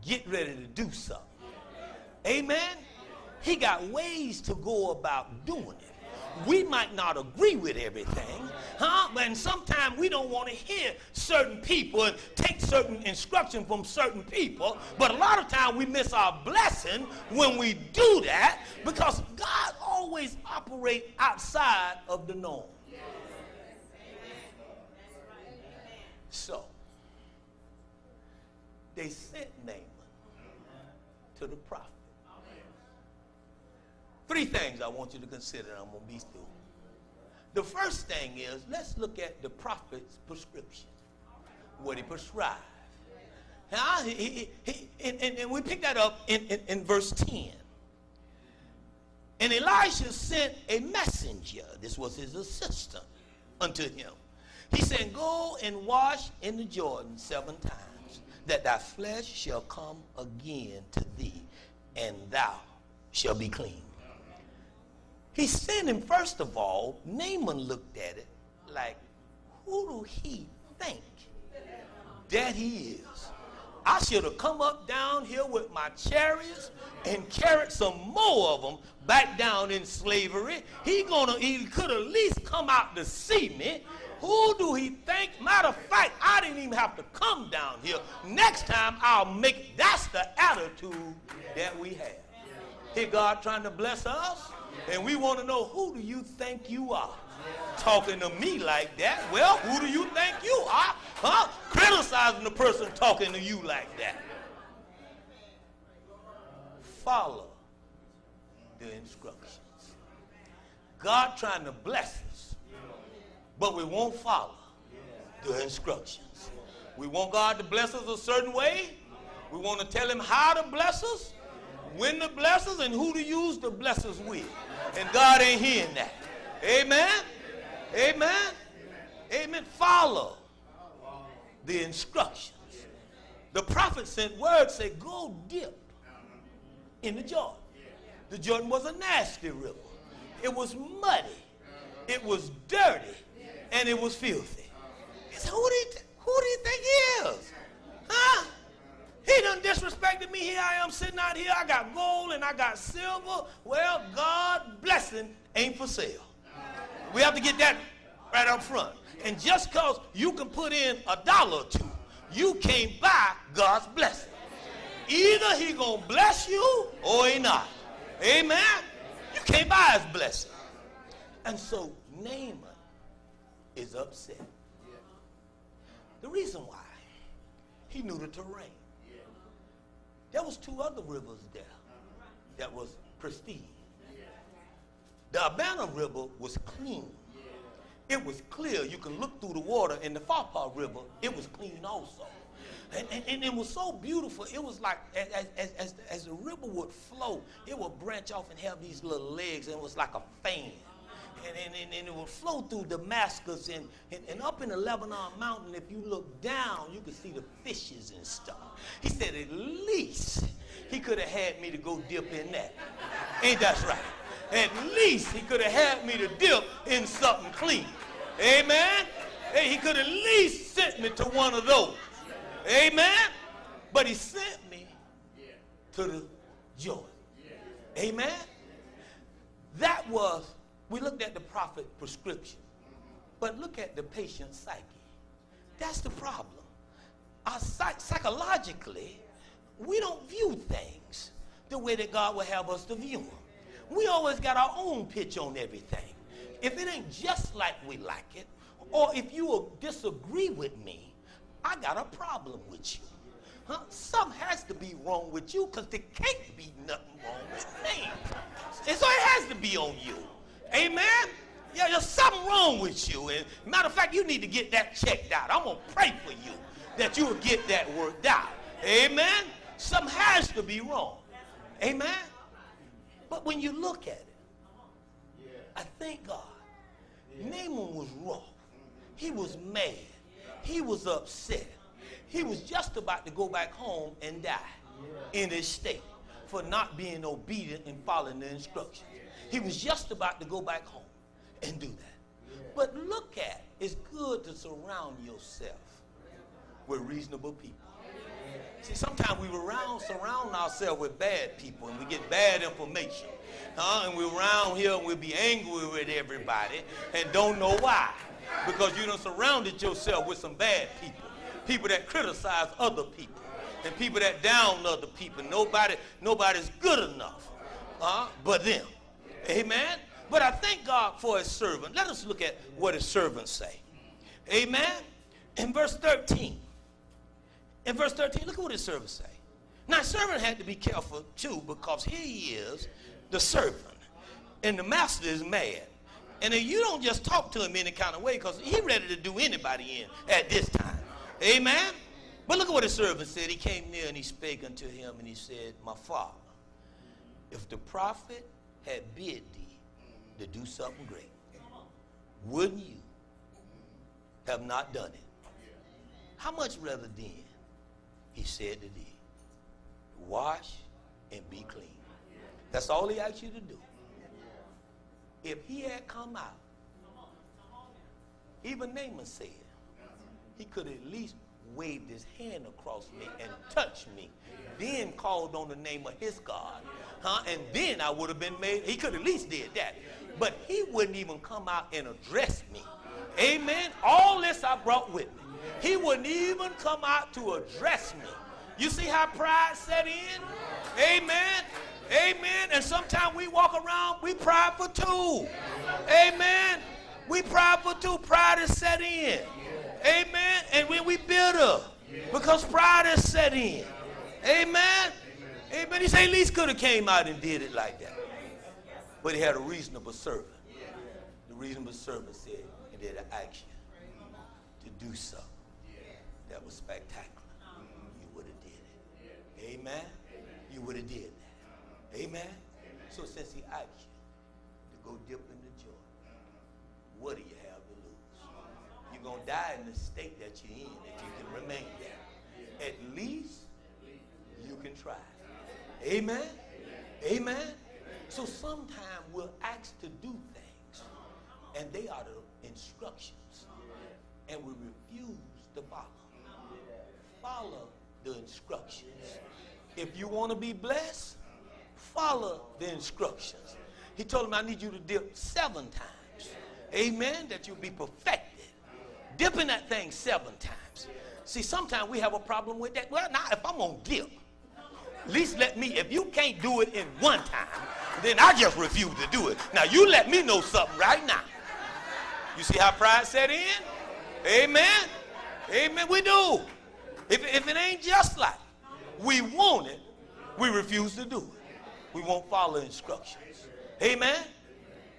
get ready to do something. Amen? He got ways to go about doing it. We might not agree with everything, and sometimes we don't want to hear certain people and take certain instruction from certain people, but a lot of times we miss our blessing when we do that, because God always operates outside of the norm. So, they sent Naaman to the prophet. 3 things I want you to consider, and I'm going to be through. The first thing is, let's look at the prophet's prescription, what he prescribed. And we pick that up in verse 10. And Elisha sent a messenger, this was his assistant, unto him. He said, go and wash in the Jordan 7 times, that thy flesh shall come again to thee, and thou shalt be clean. He sent him, first of all, Naaman looked at it like, who do he think that he is? I should have come up down here with my chariots and carried some more of them back down in slavery. He could at least come out to see me. Who do he think? Matter of fact, I didn't even have to come down here. Next time that's the attitude that we have. Here God trying to bless us, and we want to know, who do you think you are? Talking to me like that. Well, who do you think you are? Criticizing the person talking to you like that. Follow the instructions. God trying to bless us, but we won't follow the instructions. We want God to bless us a certain way. We want to tell him how to bless us, when to bless us, and who to use to bless us with. And God ain't hearing that. Amen? Amen? Amen. Follow the instructions. The prophet sent word, say, go dip in the Jordan. The Jordan was a nasty river. It was muddy. It was dirty. And it was filthy. He said, who do you think he is? Huh? He done disrespected me. Here I am sitting out here. I got gold and I got silver. Well, God blessing ain't for sale. We have to get that right up front. And just because you can put in $1 or 2, you can't buy God's blessing. Either he gonna bless you or he not. Amen? You can't buy his blessing. And so Naaman is upset. The reason why, he knew the terrain. There was 2 other rivers there that was pristine. The Abana River was clean. It was clear. You can look through the water. In the Pharpar River, it was clean also. And it was so beautiful. It was like, as the river would flow, it would branch off and have these little legs, and it was like a fan. And it would flow through Damascus and up in the Lebanon mountain. If you look down, you could see the fishes and stuff. He said, at least he could have had me to go dip in that. Ain't that right? At least he could have had me to dip in something clean. Amen? Hey, he could at least sent me to one of those. Amen? But he sent me to the Jordan. Amen? That was, we looked at the prophet prescription. But look at the patient's psyche. That's the problem. Psychologically, we don't view things the way that God would have us to view them. We always got our own pitch on everything. If it ain't just like we like it, or if you will disagree with me, I got a problem with you. Something has to be wrong with you, because there can't be nothing wrong with me. And so it has to be on you. Amen? Yeah, there's something wrong with you. And matter of fact, you need to get that checked out. I'm going to pray for you that you will get that worked out. Amen? Something has to be wrong. Amen? But when you look at it, I thank God. Naaman was wrong. He was mad. He was upset. He was just about to go back home and die in his state for not being obedient and following the instructions. He was just about to go back home and do that. But look it's good to surround yourself with reasonable people. See, sometimes we surround ourselves with bad people and we get bad information. And we're around here and we'll be angry with everybody and don't know why. Because you done surrounded yourself with some bad people. People that criticize other people. And people that down other people. Nobody's good enough but them. Amen? But I thank God for his servant. Let us look at what his servants say. Amen? In verse 13. In verse 13, look at what his servant say. Now, his servant had to be careful, too, because here he is, the servant. And the master is mad. And then you don't just talk to him any kind of way because he's ready to do anybody in at this time. Amen? But look at what his servant said. He came near and he spake unto him and he said, my father, if the prophet had bid thee to do something great, wouldn't you have not done it? How much rather then, he said to thee, wash and be clean. That's all he asked you to do. If he had come out, even Naaman said, he could at least waved his hand across me and touched me, then called on the name of his God, and then I would have been made. He could at least did that. But he wouldn't even come out and address me. Amen. All this I brought with me. He wouldn't even come out to address me. You see how pride set in? Amen. Amen. And sometimes we walk around, we prideful too. Amen. We prideful too. Pride is set in. Amen. And when we bitter, because pride is set in. Amen. Amen. He said, at least could have came out and did it like that. But he had a reasonable servant. The reasonable servant said, and did an action to do something that was spectacular. You would have did it. Amen. You would have did that. Amen. So since he asked you to go dip in the Jordan, what do you have to lose? You're going to die in the state that you're in if you can remain there. At least you can try. Amen. Amen. So sometimes we're asked to do things, and they are the instructions, and we refuse to follow. Follow the instructions. If you want to be blessed, follow the instructions. He told him, I need you to dip 7 times. Amen. That you'll be perfected. Dipping that thing 7 times. See, sometimes we have a problem with that. Well, now, if I'm going to dip, at least let me, if you can't do it in 1 time, then I just refuse to do it. Now, you let me know something right now. You see how pride set in? Amen. Amen. We do. If it ain't just like we want it, we refuse to do it. We won't follow instructions. Amen.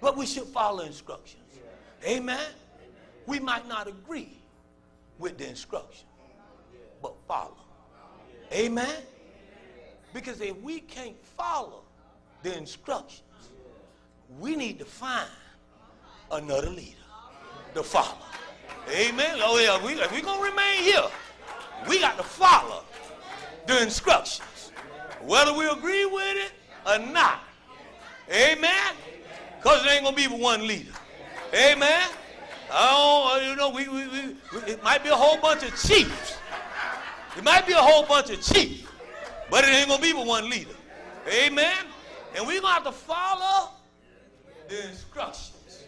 But we should follow instructions. Amen. We might not agree with the instruction, but follow. Amen. Because if we can't follow the instructions, we need to find another leader to follow. Amen. Oh yeah, if we're going to remain here, we got to follow the instructions, whether we agree with it or not. Amen. Because there ain't going to be but one leader. Amen. It might be a whole bunch of chiefs. It might be a whole bunch of chiefs, but it ain't going to be but one leader. Amen. And we're going to have to follow the instructions.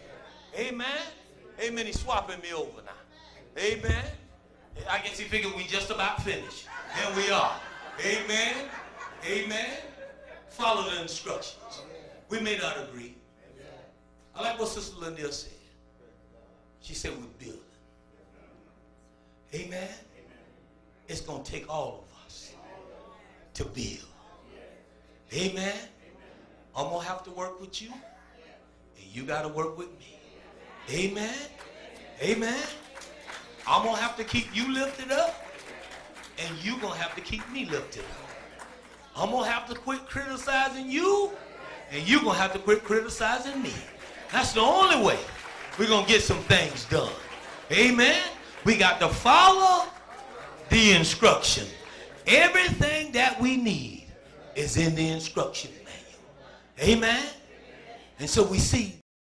Amen. Amen. He's swapping me over now. Amen. I guess he figured we just about finished. There we are. Amen. Amen. Follow the instructions. We may not agree. I like what Sister Lindell said. She said we're building. Amen. It's going to take all of us to build. Amen. I'm going to have to work with you, and you got to work with me. Amen. Amen. I'm going to have to keep you lifted up, and you're going to have to keep me lifted up. I'm going to have to quit criticizing you, and you're going to have to quit criticizing me. That's the only way we're going to get some things done. Amen. We got to follow the instruction. Everything that we need is in the instruction manual. Amen. And so we see